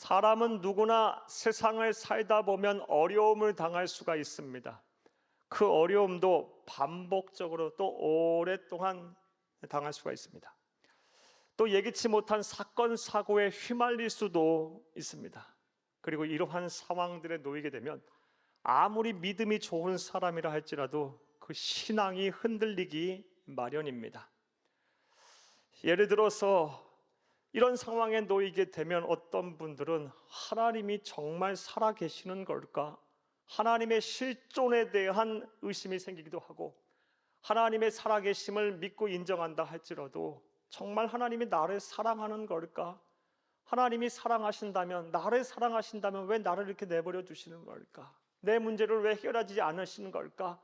사람은 누구나 세상을 살다 보면 어려움을 당할 수가 있습니다. 그 어려움도 반복적으로 또 오랫동안 당할 수가 있습니다. 또 예기치 못한 사건, 사고에 휘말릴 수도 있습니다. 그리고 이러한 상황들에 놓이게 되면 아무리 믿음이 좋은 사람이라 할지라도 그 신앙이 흔들리기 마련입니다. 예를 들어서 이런 상황에 놓이게 되면 어떤 분들은 하나님이 정말 살아계시는 걸까? 하나님의 실존에 대한 의심이 생기기도 하고, 하나님의 살아계심을 믿고 인정한다 할지라도 정말 하나님이 나를 사랑하는 걸까? 하나님이 사랑하신다면, 나를 사랑하신다면 왜 나를 이렇게 내버려 두시는 걸까? 내 문제를 왜 해결하지 않으시는 걸까?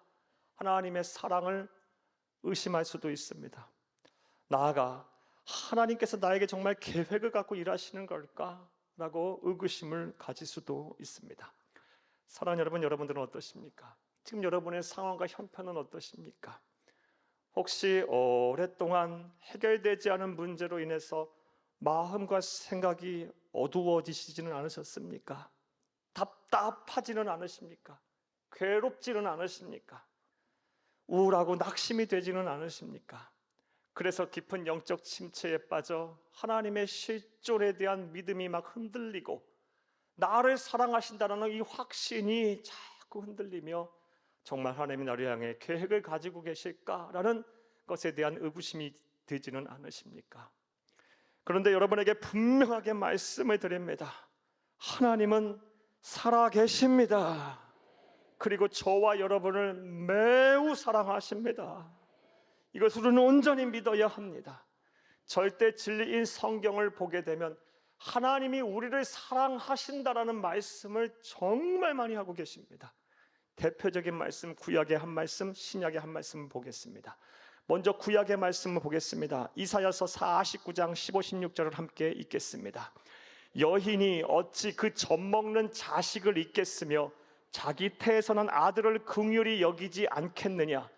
하나님의 사랑을 의심할 수도 있습니다. 나아가 하나님께서 나에게 정말 계획을 갖고 일하시는 걸까? 라고 의구심을 가질 수도 있습니다. 사랑하는 여러분, 여러분들은 어떠십니까? 지금 여러분의 상황과 형편은 어떠십니까? 혹시 오랫동안 해결되지 않은 문제로 인해서 마음과 생각이 어두워지시지는 않으셨습니까? 답답하지는 않으십니까? 괴롭지는 않으십니까? 우울하고 낙심이 되지는 않으십니까? 그래서 깊은 영적 침체에 빠져 하나님의 실존에 대한 믿음이 막 흔들리고 나를 사랑하신다는 이 확신이 자꾸 흔들리며 정말 하나님이 나를 향해 계획을 가지고 계실까라는 것에 대한 의구심이 들지는 않으십니까? 그런데 여러분에게 분명하게 말씀을 드립니다. 하나님은 살아계십니다. 그리고 저와 여러분을 매우 사랑하십니다. 이것을 우리는 온전히 믿어야 합니다. 절대 진리인 성경을 보게 되면 하나님이 우리를 사랑하신다라는 말씀을 정말 많이 하고 계십니다. 대표적인 말씀, 구약의 한 말씀, 신약의 한 말씀 보겠습니다. 먼저 구약의 말씀을 보겠습니다. 이사야서 49장 15, 16절을 함께 읽겠습니다. 여인이 어찌 그 젖먹는 자식을 잊겠으며 자기 태에서 난 아들을 긍휼히 여기지 않겠느냐?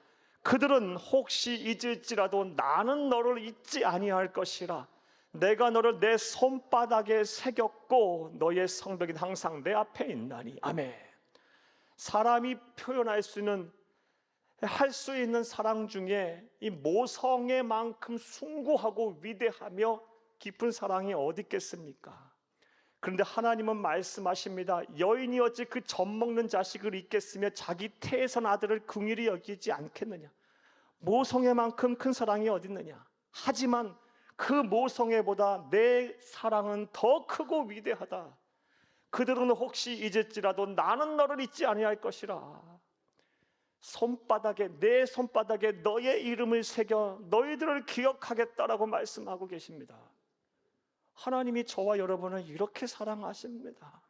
그들은 혹시 잊을지라도 나는 너를 잊지 아니할 것이라. 내가 너를 내 손바닥에 새겼고 너의 성벽이 항상 내 앞에 있나니. 아멘. 사람이 표현할 수 있는, 할 수 있는 사랑 중에 이 모성애 만큼 숭고하고 위대하며 깊은 사랑이 어디 있겠습니까? 그런데 하나님은 말씀하십니다. 여인이 어찌 그 젖먹는 자식을 잊겠으며 자기 태에서 난 아들을 긍휼히 여기지 않겠느냐? 모성애만큼 큰 사랑이 어디 있느냐? 하지만 그 모성애보다 내 사랑은 더 크고 위대하다. 그들은 혹시 잊을지라도 나는 너를 잊지 아니할 것이라. 손바닥에, 내 손바닥에 너의 이름을 새겨 너희들을 기억하겠다라고 말씀하고 계십니다. 하나님이 저와 여러분을 이렇게 사랑하십니다.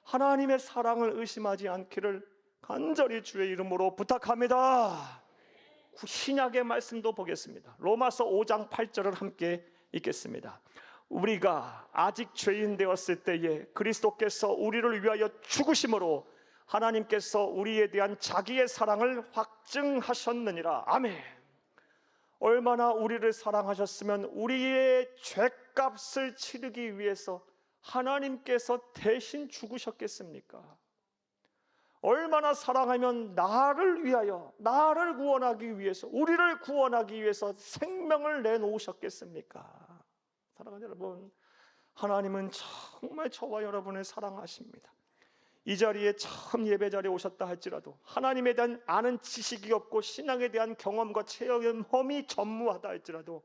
하나님의 사랑을 의심하지 않기를 간절히 주의 이름으로 부탁합니다. 신약의 말씀도 보겠습니다. 로마서 5장 8절을 함께 읽겠습니다. 우리가 아직 죄인 되었을 때에 그리스도께서 우리를 위하여 죽으심으로 하나님께서 우리에 대한 자기의 사랑을 확증하셨느니라. 아멘. 얼마나 우리를 사랑하셨으면 우리의 죄값을 치르기 위해서 하나님께서 대신 죽으셨겠습니까? 얼마나 사랑하면 나를 위하여, 나를 구원하기 위해서, 우리를 구원하기 위해서 생명을 내놓으셨겠습니까? 사랑하는 여러분, 하나님은 정말 저와 여러분을 사랑하십니다. 이 자리에 처음 예배 자리에 오셨다 할지라도 하나님에 대한 아는 지식이 없고 신앙에 대한 경험과 체험이 전무하다 할지라도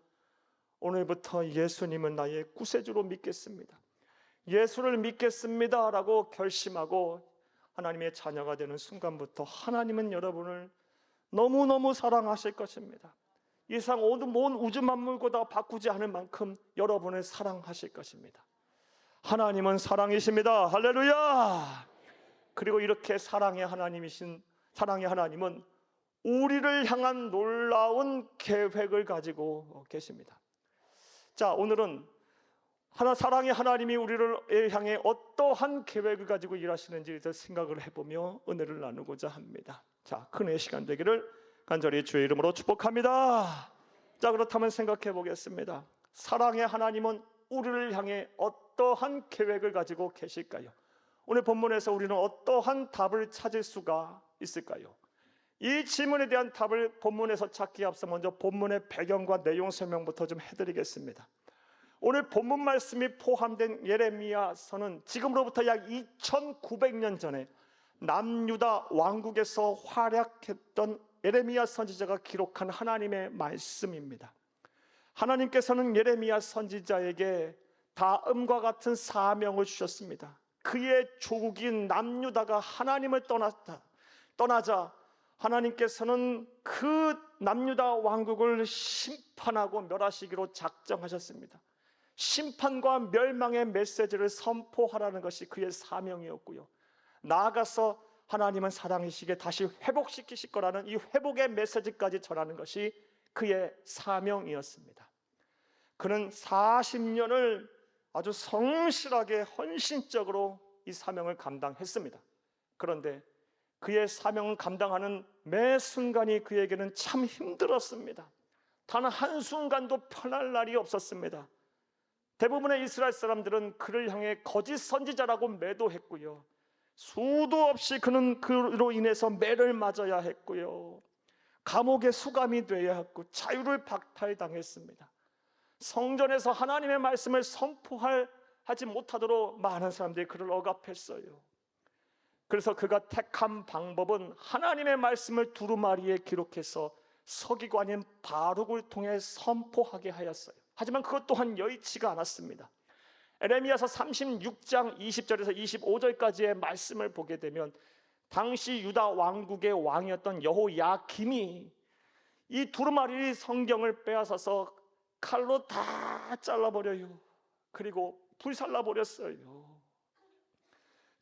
오늘부터 예수님은 나의 구세주로 믿겠습니다, 예수를 믿겠습니다 라고 결심하고 하나님의 자녀가 되는 순간부터 하나님은 여러분을 너무너무 사랑하실 것입니다. 이 세상 온 우주 만물과 다 바꾸지 않을 만큼 여러분을 사랑하실 것입니다. 하나님은 사랑이십니다. 할렐루야. 그리고 이렇게 사랑의 하나님이신 사랑의 하나님은 우리를 향한 놀라운 계획을 가지고 계십니다. 자, 오늘은 사랑의 하나님이 우리를 향해 어떠한 계획을 가지고 일하시는지에 대해서 생각을 해보며 은혜를 나누고자 합니다. 자, 큰 시간 되기를 간절히 주의 이름으로 축복합니다. 자, 그렇다면 생각해 보겠습니다. 사랑의 하나님은 우리를 향해 어떠한 계획을 가지고 계실까요? 오늘 본문에서 우리는 어떠한 답을 찾을 수가 있을까요? 이 질문에 대한 답을 본문에서 찾기에 앞서 먼저 본문의 배경과 내용 설명부터 좀 해드리겠습니다. 오늘 본문 말씀이 포함된 예레미야서는 지금으로부터 약 2900년 전에 남유다 왕국에서 활약했던 예레미야 선지자가 기록한 하나님의 말씀입니다. 하나님께서는 예레미야 선지자에게 다음과 같은 사명을 주셨습니다. 그의 조국인 남유다가 하나님을 떠나자 하나님께서는 그 남유다 왕국을 심판하고 멸하시기로 작정하셨습니다. 심판과 멸망의 메시지를 선포하라는 것이 그의 사명이었고요. 나아가서 하나님은 사랑이시게 다시 회복시키실 거라는 이 회복의 메시지까지 전하는 것이 그의 사명이었습니다. 그는 40년을 아주 성실하게 헌신적으로 이 사명을 감당했습니다. 그런데 그의 사명을 감당하는 매 순간이 그에게는 참 힘들었습니다. 단 한순간도 편할 날이 없었습니다. 대부분의 이스라엘 사람들은 그를 향해 거짓 선지자라고 매도했고요. 수도 없이 그는 그로 인해서 매를 맞아야 했고요. 감옥에 수감이 되어야 했고 자유를 박탈당했습니다. 성전에서 하나님의 말씀을 선포하지 못하도록 많은 사람들이 그를 억압했어요. 그래서 그가 택한 방법은 하나님의 말씀을 두루마리에 기록해서 서기관인 바룩을 통해 선포하게 하였어요. 하지만 그것 또한 여의치가 않았습니다. 에레미야서 36장 20절에서 25절까지의 말씀을 보게 되면 당시 유다 왕국의 왕이었던 여호야김이 이 두루마리 성경을 빼앗아서 칼로 다 잘라버려요. 그리고 불살라버렸어요.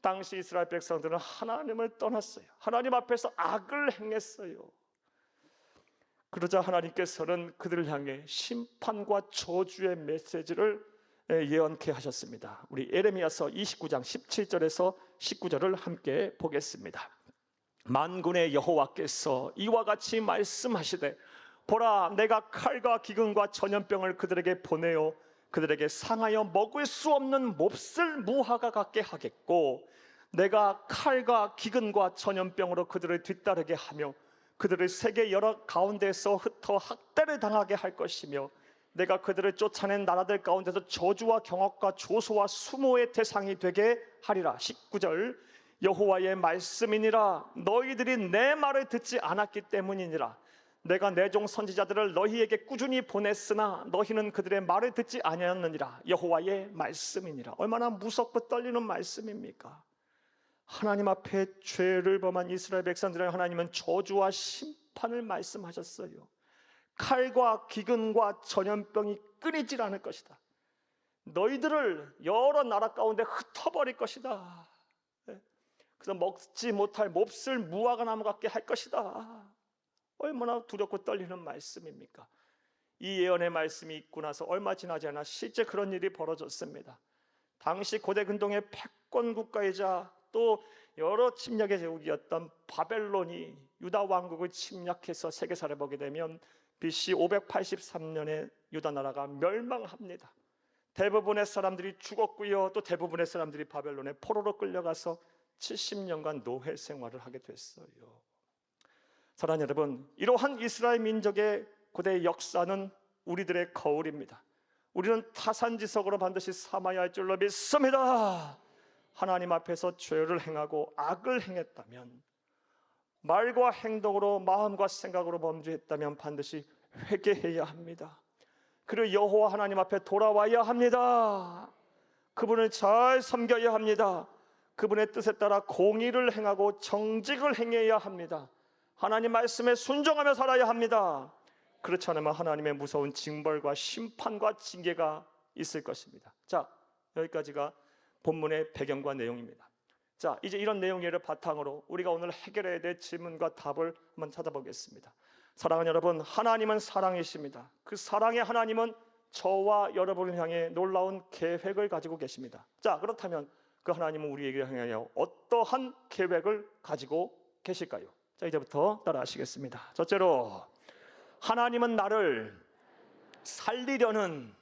당시 이스라엘 백성들은 하나님을 떠났어요. 하나님 앞에서 악을 행했어요. 그러자 하나님께서는 그들을 향해 심판과 저주의 메시지를 예언케 하셨습니다. 우리 예레미야서 29장 17절에서 19절을 함께 보겠습니다. 만군의 여호와께서 이와 같이 말씀하시되 보라, 내가 칼과 기근과 전염병을 그들에게 보내어 그들에게 상하여 먹을 수 없는 몹쓸 무화과 같게 하겠고, 내가 칼과 기근과 전염병으로 그들을 뒤따르게 하며 그들을 세계 여러 가운데서 흩어 학대를 당하게 할 것이며, 내가 그들을 쫓아낸 나라들 가운데서 저주와 경악과 조소와 수모의 대상이 되게 하리라. 19절, 여호와의 말씀이니라. 너희들이 내 말을 듣지 않았기 때문이니라. 내가 내 종 선지자들을 너희에게 꾸준히 보냈으나 너희는 그들의 말을 듣지 아니하였느니라. 여호와의 말씀이니라. 얼마나 무섭고 떨리는 말씀입니까? 하나님 앞에 죄를 범한 이스라엘 백성들을 하나님은 저주와 심판을 말씀하셨어요. 칼과 기근과 전염병이 끊이질 않을 것이다. 너희들을 여러 나라 가운데 흩어버릴 것이다. 그래서 먹지 못할 몹쓸 무화과 나무 같게 할 것이다. 얼마나 두렵고 떨리는 말씀입니까? 이 예언의 말씀이 있고 나서 얼마 지나지 않아 실제 그런 일이 벌어졌습니다. 당시 고대 근동의 패권 국가이자 또 여러 침략의 제국이었던 바벨론이 유다 왕국을 침략해서 세계사를 보게 되면 BC 583년에 유다 나라가 멸망합니다. 대부분의 사람들이 죽었고요, 또 대부분의 사람들이 바벨론의 포로로 끌려가서 70년간 노예 생활을 하게 됐어요. 사랑하는 여러분, 이러한 이스라엘 민족의 고대 역사는 우리들의 거울입니다. 우리는 타산지석으로 반드시 삼아야 할 줄로 믿습니다. 하나님 앞에서 죄를 행하고 악을 행했다면, 말과 행동으로 마음과 생각으로 범죄했다면 반드시 회개해야 합니다. 그리고 여호와 하나님 앞에 돌아와야 합니다. 그분을 잘 섬겨야 합니다. 그분의 뜻에 따라 공의를 행하고 정직을 행해야 합니다. 하나님 말씀에 순종하며 살아야 합니다. 그렇지 않으면 하나님의 무서운 징벌과 심판과 징계가 있을 것입니다. 자, 여기까지가 본문의 배경과 내용입니다. 자, 이제 이런 내용을 바탕으로 우리가 오늘 해결해야 될 질문과 답을 한번 찾아보겠습니다. 사랑하는 여러분, 하나님은 사랑이십니다. 그 사랑의 하나님은 저와 여러분을 향해 놀라운 계획을 가지고 계십니다. 자, 그렇다면 그 하나님은 우리에게 향하여 어떠한 계획을 가지고 계실까요? 자, 이제부터 따라 하시겠습니다. 첫째로, 하나님은 나를 살리려는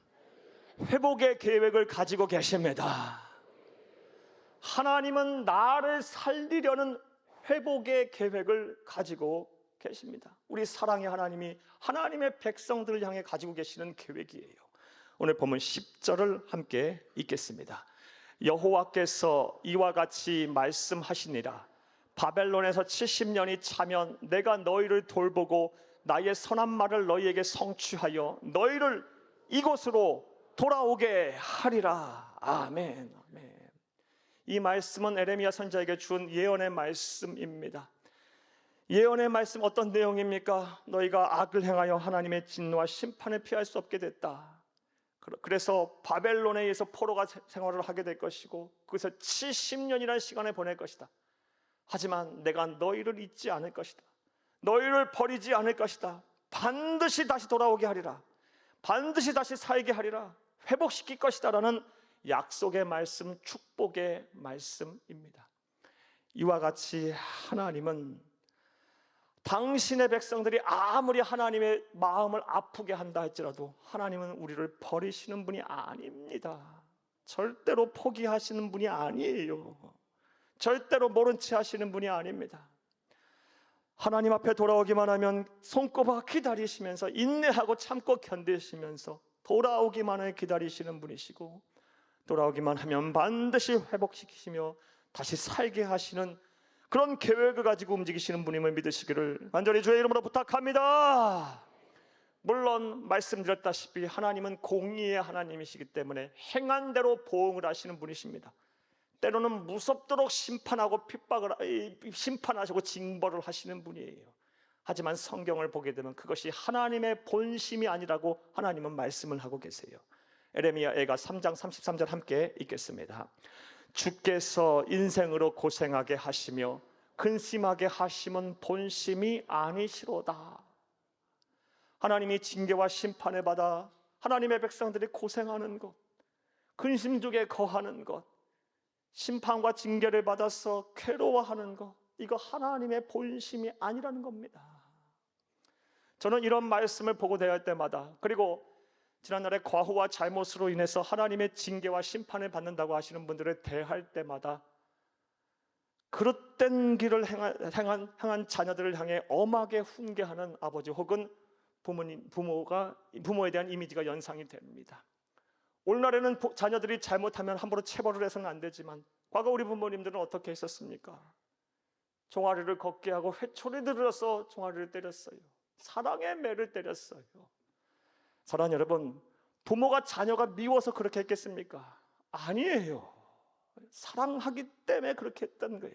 회복의 계획을 가지고 계십니다. 하나님은 나를 살리려는 회복의 계획을 가지고 계십니다. 우리 사랑의 하나님이 하나님의 백성들을 향해 가지고 계시는 계획이에요. 오늘 본문 10절을 함께 읽겠습니다. 여호와께서 이와 같이 말씀하시니라. 바벨론에서 70년이 차면 내가 너희를 돌보고 나의 선한 말을 너희에게 성취하여 너희를 이곳으로 돌아오게 하리라. 아멘. 아멘. 이 말씀은 에레미야 선지자에게 준 예언의 말씀입니다. 예언의 말씀 어떤 내용입니까? 너희가 악을 행하여 하나님의 진노와 심판을 피할 수 없게 됐다. 그래서 바벨론에 의해서 포로가 생활을 하게 될 것이고 그래서 70년이라는 시간을 보낼 것이다. 하지만 내가 너희를 잊지 않을 것이다. 너희를 버리지 않을 것이다. 반드시 다시 돌아오게 하리라. 반드시 다시 살게 하리라. 회복시킬 것이다 라는 약속의 말씀, 축복의 말씀입니다. 이와 같이 하나님은 당신의 백성들이 아무리 하나님의 마음을 아프게 한다 할지라도 하나님은 우리를 버리시는 분이 아닙니다. 절대로 포기하시는 분이 아니에요. 절대로 모른 채 하시는 분이 아닙니다. 하나님 앞에 돌아오기만 하면 손꼽아 기다리시면서 인내하고 참고 견디시면서 돌아오기만 해 기다리시는 분이시고 돌아오기만 하면 반드시 회복시키시며 다시 살게 하시는 그런 계획을 가지고 움직이시는 분임을 믿으시기를 간절히 주의 이름으로 부탁합니다. 물론 말씀드렸다시피 하나님은 공의의 하나님이시기 때문에 행한 대로 보응을 하시는 분이십니다. 때로는 무섭도록 심판하고 심판하시고 징벌을 하시는 분이에요. 하지만 성경을 보게 되면 그것이 하나님의 본심이 아니라고 하나님은 말씀을 하고 계세요. 에레미야 애가 3장 33절 함께 읽겠습니다. 주께서 인생으로 고생하게 하시며 근심하게 하심은 본심이 아니시로다. 하나님이 징계와 심판을 받아 하나님의 백성들이 고생하는 것, 근심 중에 거하는 것, 심판과 징계를 받아서 괴로워하는 것, 이거 하나님의 본심이 아니라는 겁니다. 저는 이런 말씀을 보고 대할 때마다, 그리고 지난날에 과오와 잘못으로 인해서 하나님의 징계와 심판을 받는다고 하시는 분들을 대할 때마다 그릇된 길을 행한 자녀들을 향해 엄하게 훈계하는 아버지 혹은 부모에 대한 이미지가 연상이 됩니다. 오늘날에는 자녀들이 잘못하면 함부로 체벌을 해서는 안 되지만 과거 우리 부모님들은 어떻게 했었습니까? 종아리를 걷게 하고 회초리 들어서 종아리를 때렸어요. 사랑의 매를 때렸어요. 사랑하는 여러분, 부모가 자녀가 미워서 그렇게 했겠습니까? 아니에요. 사랑하기 때문에 그렇게 했던 거예요.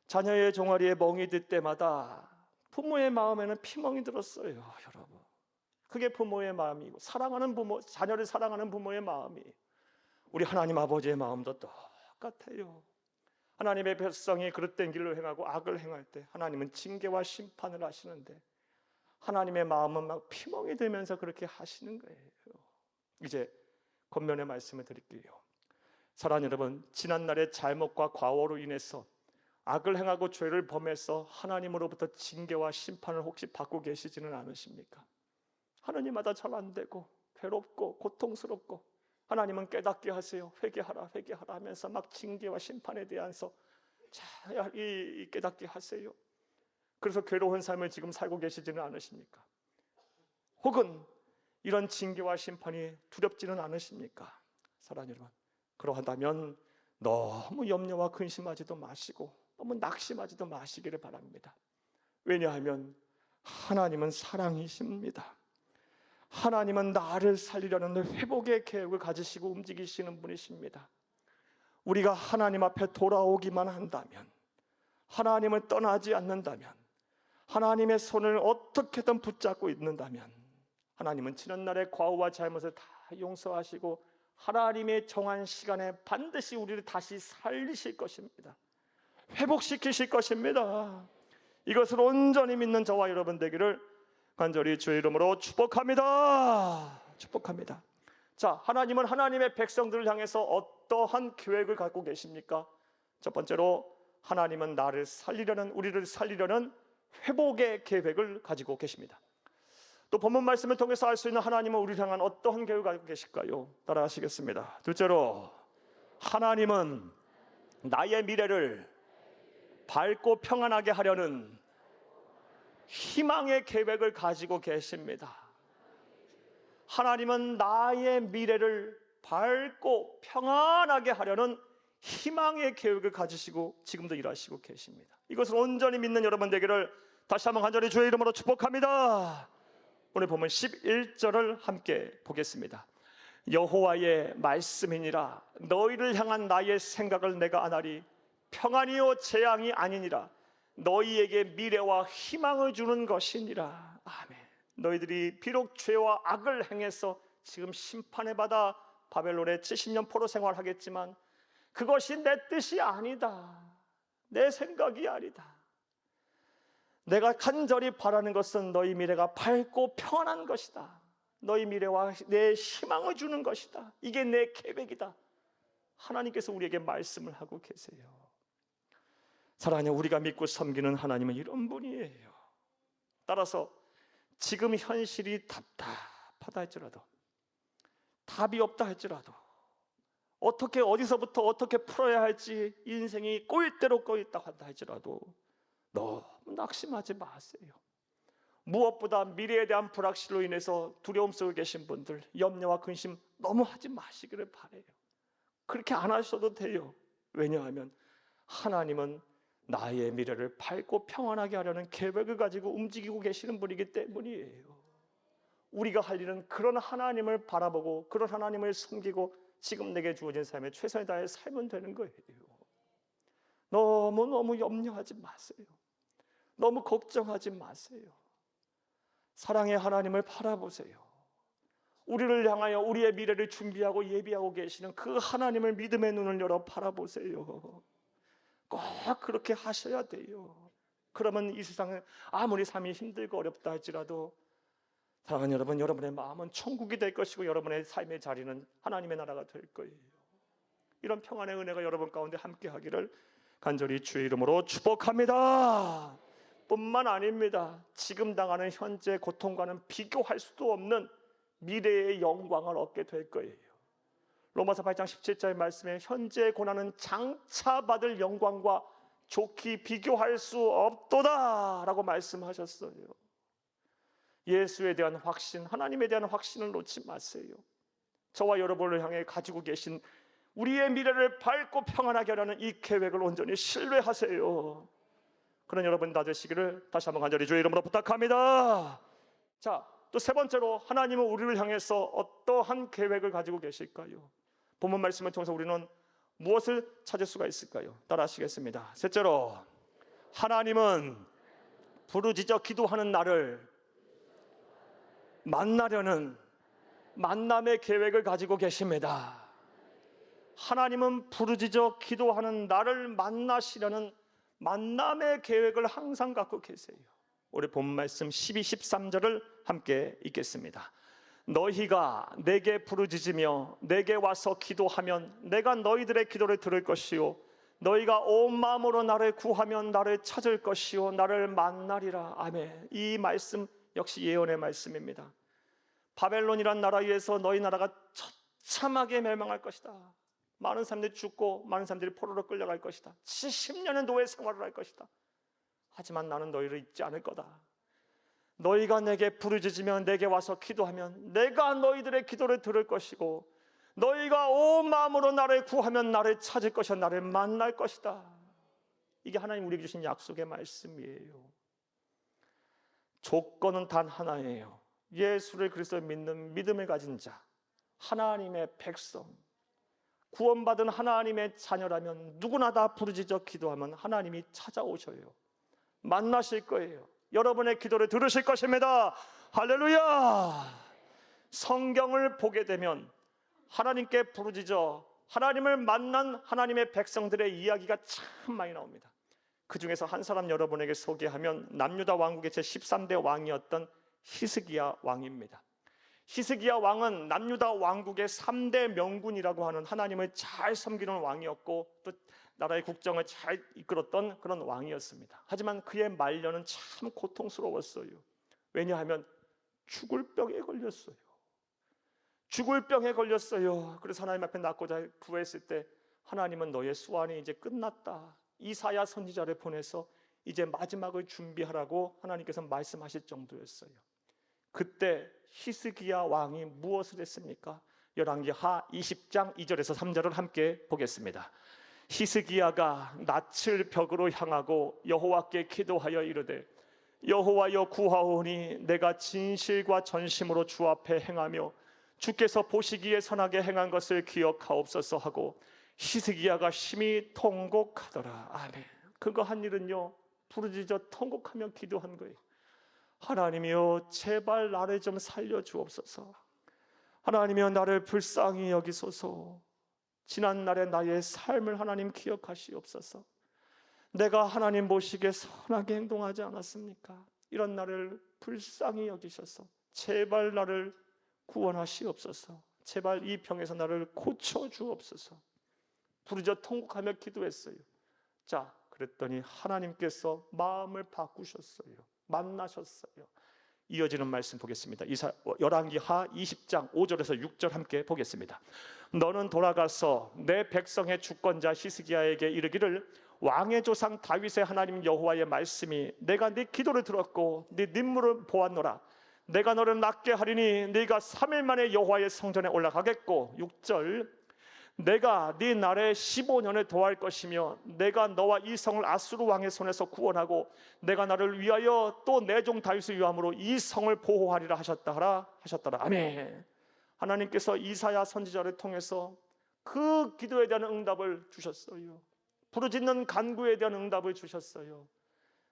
자녀의 종아리에 멍이 들 때마다 부모의 마음에는 피멍이 들었어요. 여러분, 그게 부모의 마음이고 사랑하는 부모, 자녀를 사랑하는 부모의 마음이 우리 하나님 아버지의 마음도 똑같아요. 하나님의 백성이 그릇된 길로 행하고 악을 행할 때 하나님은 징계와 심판을 하시는데 하나님의 마음은 막 피멍이 들면서 그렇게 하시는 거예요. 이제 권면의 말씀을 드릴게요. 사랑하는 여러분, 지난날의 잘못과 과오로 인해서 악을 행하고 죄를 범해서 하나님으로부터 징계와 심판을 혹시 받고 계시지는 않으십니까? 하나님마다 잘 안 되고 괴롭고 고통스럽고 하나님은 깨닫게 하세요. 회개하라 회개하라 하면서 막 징계와 심판에 대해서 잘 깨닫게 하세요. 그래서 괴로운 삶을 지금 살고 계시지는 않으십니까? 혹은 이런 징계와 심판이 두렵지는 않으십니까? 사랑하는 여러분, 그러하다면 너무 염려와 근심하지도 마시고 너무 낙심하지도 마시기를 바랍니다. 왜냐하면 하나님은 사랑이십니다. 하나님은 나를 살리려는 회복의 계획을 가지시고 움직이시는 분이십니다. 우리가 하나님 앞에 돌아오기만 한다면, 하나님을 떠나지 않는다면, 하나님의 손을 어떻게든 붙잡고 있는다면 하나님은 지난날의 과오와 잘못을 다 용서하시고 하나님의 정한 시간에 반드시 우리를 다시 살리실 것입니다. 회복시키실 것입니다. 이것을 온전히 믿는 저와 여러분 되기를 간절히 주의 이름으로 축복합니다. 축복합니다. 자, 하나님은 하나님의 백성들을 향해서 어떠한 계획을 갖고 계십니까? 첫 번째로 하나님은 나를 살리려는, 우리를 살리려는 회복의 계획을 가지고 계십니다. 또 본문 말씀을 통해서 알 수 있는 하나님은 우리를 향한 어떠한 계획을 가지고 계실까요? 따라하시겠습니다. 둘째로, 하나님은 나의 미래를 밝고 평안하게 하려는 희망의 계획을 가지고 계십니다. 하나님은 나의 미래를 밝고 평안하게 하려는 희망의 계획을 가지시고 지금도 일하시고 계십니다. 이것을 온전히 믿는 여러분 되기를 다시 한번 간절히 주의 이름으로 축복합니다. 오늘 보면 11절을 함께 보겠습니다. 여호와의 말씀이니라. 너희를 향한 나의 생각을 내가 아나리. 평안이요 재앙이 아니니라. 너희에게 미래와 희망을 주는 것이니라. 아멘. 너희들이 비록 죄와 악을 행해서 지금 심판을 받아 바벨론에 70년 포로 생활하겠지만 그것이 내 뜻이 아니다. 내 생각이 아니다. 내가 간절히 바라는 것은 너희 미래가 밝고 평안한 것이다. 너희 미래와 내 희망을 주는 것이다. 이게 내 계획이다. 하나님께서 우리에게 말씀을 하고 계세요. 사랑하는 우리가 믿고 섬기는 하나님은 이런 분이에요. 따라서 지금 현실이 답답하다 할지라도, 답이 없다 할지라도, 어떻게 어디서부터 어떻게 풀어야 할지 인생이 꼬일 대로 꼬였다 한다 할지라도 너무 낙심하지 마세요. 무엇보다 미래에 대한 불확실로 인해서 두려움 속에 계신 분들, 염려와 근심 너무 하지 마시기를 바라요. 그렇게 안 하셔도 돼요. 왜냐하면 하나님은 나의 미래를 밝고 평안하게 하려는 계획을 가지고 움직이고 계시는 분이기 때문이에요. 우리가 할 일은 그런 하나님을 바라보고 그런 하나님을 섬기고 지금 내게 주어진 삶에 최선을 다해 살면 되는 거예요. 너무 염려하지 마세요. 너무 걱정하지 마세요. 사랑의 하나님을 바라보세요. 우리를 향하여 우리의 미래를 준비하고 예비하고 계시는 그 하나님을 믿음의 눈을 열어 바라보세요. 꼭 그렇게 하셔야 돼요. 그러면 이 세상은 아무리 삶이 힘들고 어렵다 할지라도 사랑하는 여러분, 여러분의 마음은 천국이 될 것이고 여러분의 삶의 자리는 하나님의 나라가 될 거예요. 이런 평안의 은혜가 여러분 가운데 함께 하기를 간절히 주의 이름으로 축복합니다. 뿐만 아닙니다. 지금 당하는 현재 고통과는 비교할 수도 없는 미래의 영광을 얻게 될 거예요. 로마서 8장 17절의 말씀에 현재의 고난은 장차 받을 영광과 좋게 비교할 수 없도다 라고 말씀하셨어요. 예수에 대한 확신, 하나님에 대한 확신을 놓지 마세요. 저와 여러분을 향해 가지고 계신 우리의 미래를 밝고 평안하게 하려는 이 계획을 온전히 신뢰하세요. 그런 여러분 다 되시기를 다시 한번 간절히 주의 이름으로 부탁합니다. 자, 또 세 번째로 하나님은 우리를 향해서 어떠한 계획을 가지고 계실까요? 본문 말씀을 통해서 우리는 무엇을 찾을 수가 있을까요? 따라 하시겠습니다. 셋째로, 하나님은 부르짖어 기도하는 나를 만나려는 만남의 계획을 가지고 계십니다. 하나님은 부르짖어 기도하는 나를 만나시려는 만남의 계획을 항상 갖고 계세요. 우리 본 말씀 12, 13절을 함께 읽겠습니다. 너희가 내게 부르짖으며 내게 와서 기도하면 내가 너희들의 기도를 들을 것이요 너희가 온 마음으로 나를 구하면 나를 찾을 것이요 나를 만나리라. 아멘. 이 말씀 역시 예언의 말씀입니다. 바벨론이란 나라 위에서 너희 나라가 처참하게 멸망할 것이다. 많은 사람들이 죽고 많은 사람들이 포로로 끌려갈 것이다. 70년의 노예 생활을 할 것이다. 하지만 나는 너희를 잊지 않을 거다. 너희가 내게 부르짖으면 내게 와서 기도하면 내가 너희들의 기도를 들을 것이고 너희가 온 마음으로 나를 구하면 나를 찾을 것이요 나를 만날 것이다. 이게 하나님 우리에게 주신 약속의 말씀이에요. 조건은 단 하나예요. 예수를 그리스도를 믿는 믿음을 가진 자, 하나님의 백성, 구원받은 하나님의 자녀라면 누구나 다 부르짖어 기도하면 하나님이 찾아오셔요. 만나실 거예요. 여러분의 기도를 들으실 것입니다. 할렐루야. 성경을 보게 되면 하나님께 부르짖어 하나님을 만난 하나님의 백성들의 이야기가 참 많이 나옵니다. 그 중에서 한 사람 여러분에게 소개하면 남유다 왕국의 제13대 왕이었던 히스기야 왕입니다. 히스기야 왕은 남유다 왕국의 3대 명군이라고 하는 하나님을 잘 섬기는 왕이었고 또 나라의 국정을 잘 이끌었던 그런 왕이었습니다. 하지만 그의 말년은 참 고통스러웠어요. 왜냐하면 죽을 병에 걸렸어요. 죽을 병에 걸렸어요. 그래서 하나님 앞에 낫고자 구했을 때 하나님은 너의 수완이 이제 끝났다. 이사야 선지자를 보내서 이제 마지막을 준비하라고 하나님께서 말씀하실 정도였어요. 그때 히스기야 왕이 무엇을 했습니까? 열왕기하 20장 2절에서 3절을 함께 보겠습니다. 히스기야가 낯을 벽으로 향하고 여호와께 기도하여 이르되 여호와여 구하오니 내가 진실과 전심으로 주 앞에 행하며 주께서 보시기에 선하게 행한 것을 기억하옵소서 하고 히스기야가 심히 통곡하더라. 아멘. 그거 한 일은요, 부르짖어 통곡하며 기도한 거예요. 하나님이여 제발 나를 좀 살려주옵소서. 하나님이여 나를 불쌍히 여기소서. 지난날의 나의 삶을 하나님 기억하시옵소서. 내가 하나님 보시기에 선하게 행동하지 않았습니까? 이런 나를 불쌍히 여기셔서 제발 나를 구원하시옵소서. 제발 이 병에서 나를 고쳐주옵소서. 부르짖어 통곡하며 기도했어요. 자, 그랬더니 하나님께서 마음을 바꾸셨어요. 만나셨어요. 이어지는 말씀 보겠습니다. 열왕기하 20장 5절에서 6절 함께 보겠습니다. 너는 돌아가서 내 백성의 주권자 히스기야에게 이르기를 왕의 조상 다윗의 하나님 여호와의 말씀이 내가 네 기도를 들었고 네 눈물을 보았노라. 내가 너를 낫게 하리니 네가 3일 만에 여호와의 성전에 올라가겠고 6절 내가 네 날에 15년을 더할 것이며 내가 너와 이 성을 아수르 왕의 손에서 구원하고 내가 나를 위하여 또 내 종 다윗을 위함으로 이 성을 보호하리라 하셨더라. 아멘. 하나님께서 이사야 선지자를 통해서 그 기도에 대한 응답을 주셨어요. 부르짖는 간구에 대한 응답을 주셨어요.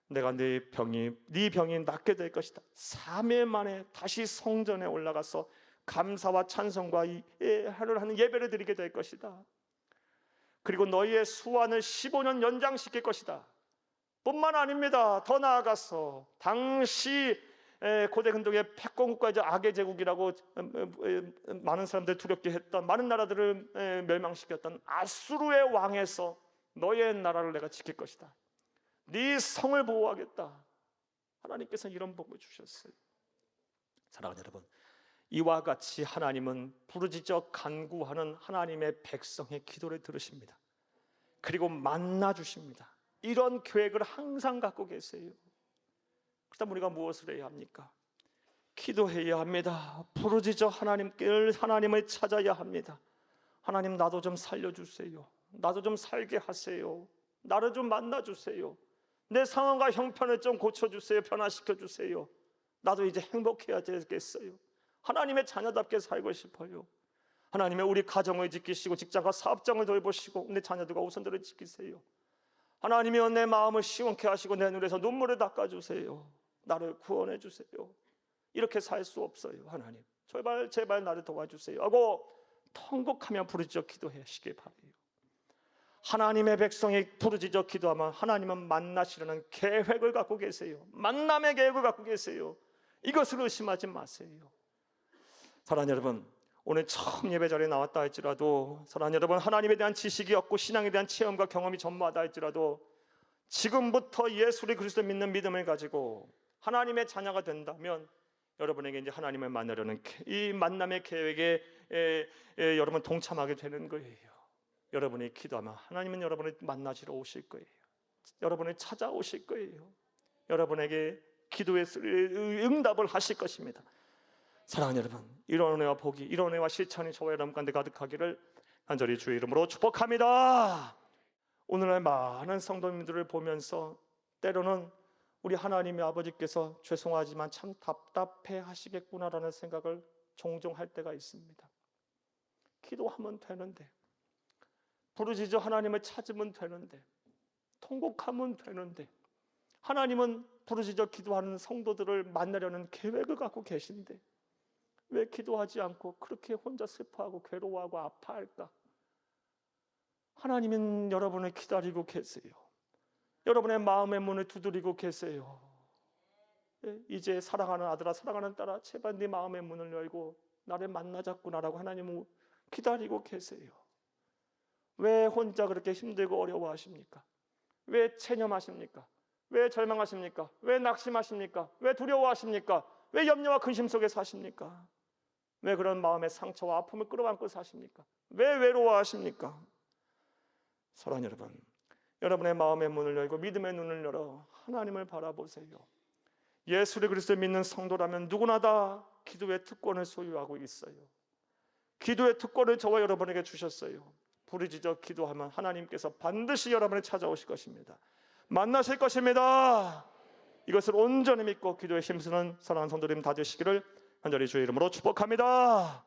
내가 네 병이 낫게 될 것이다. 3일 만에 다시 성전에 올라가서 감사와 찬송과 하는 예배를 드리게 될 것이다. 그리고 너희의 수완을 15년 연장시킬 것이다. 뿐만 아닙니다. 더 나아가서 당시 고대 근동의 패권국가이자 악의 제국이라고 많은 사람들 두렵게 했던 많은 나라들을 멸망시켰던 아수르의 왕에서 너희의 나라를 내가 지킬 것이다. 네 성을 보호하겠다. 하나님께서 이런 복을 주셨어요. 사랑하는 여러분, 이와 같이 하나님은 부르짖어 간구하는 하나님의 백성의 기도를 들으십니다. 그리고 만나 주십니다. 이런 계획을 항상 갖고 계세요. 그다음 우리가 무엇을 해야 합니까? 기도해야 합니다. 부르짖어 하나님을 찾아야 합니다. 하나님 나도 좀 살려주세요. 나도 좀 살게 하세요. 나를 좀 만나주세요. 내 상황과 형편을 좀 고쳐주세요. 변화시켜주세요. 나도 이제 행복해야 되겠어요. 하나님의 자녀답게 살고 싶어요. 하나님의 우리 가정을 지키시고 직장과 사업장을 돌보시고 내 자녀들과 우선들을 지키세요. 하나님이여 내 마음을 시원케 하시고 내 눈에서 눈물을 닦아주세요. 나를 구원해 주세요. 이렇게 살 수 없어요. 하나님 제발 나를 도와주세요 하고 통곡하며 부르짖어 기도하시길 바라요. 하나님의 백성이 부르짖어 기도하면 하나님은 만나시려는 계획을 갖고 계세요. 만남의 계획을 갖고 계세요. 이것을 의심하지 마세요. 사랑하는 여러분, 오늘 처음 예배 자리에 나왔다 할지라도 사랑하는 여러분, 하나님에 대한 지식이 없고 신앙에 대한 체험과 경험이 전무하다 할지라도 지금부터 예수를 그리스도 믿는 믿음을 가지고 하나님의 자녀가 된다면 여러분에게 이제 하나님을 만나려는 이 만남의 계획에 여러분 동참하게 되는 거예요. 여러분이 기도하면 하나님은 여러분을 만나시러 오실 거예요. 여러분을 찾아오실 거예요. 여러분에게 기도의 응답을 하실 것입니다. 사랑하는 여러분, 이런 은혜와 복이, 이런 은혜와 실천이 저와 여러분 가운데 가득하기를 간절히 주의 이름으로 축복합니다. 오늘날 많은 성도님들을 보면서 때로는 우리 하나님의 아버지께서 죄송하지만 참 답답해 하시겠구나라는 생각을 종종 할 때가 있습니다. 기도하면 되는데, 부르짖어 하나님을 찾으면 되는데, 통곡하면 되는데, 하나님은 부르짖어 기도하는 성도들을 만나려는 계획을 갖고 계신데 왜 기도하지 않고 그렇게 혼자 슬퍼하고 괴로워하고 아파할까? 하나님은 여러분을 기다리고 계세요. 여러분의 마음의 문을 두드리고 계세요. 이제 사랑하는 아들아, 사랑하는 딸아, 제발 네 마음의 문을 열고 나를 만나자꾸나라고 하나님은 기다리고 계세요. 왜 혼자 그렇게 힘들고 어려워하십니까? 왜 체념하십니까? 왜 절망하십니까? 왜 낙심하십니까? 왜 두려워하십니까? 왜 염려와 근심 속에 사십니까? 왜 그런 마음의 상처와 아픔을 끌어안고 사십니까? 왜 외로워하십니까? 사랑하는 여러분, 여러분의 마음의 문을 열고 믿음의 눈을 열어 하나님을 바라보세요. 예수를 그리스도 믿는 성도라면 누구나 다 기도의 특권을 소유하고 있어요. 기도의 특권을 저와 여러분에게 주셨어요. 부르짖어 기도하면 하나님께서 반드시 여러분을 찾아오실 것입니다. 만나실 것입니다. 이것을 온전히 믿고 기도에 힘쓰는 사랑하는 성도님 다 되시기를 간절히 주의 이름으로 축복합니다.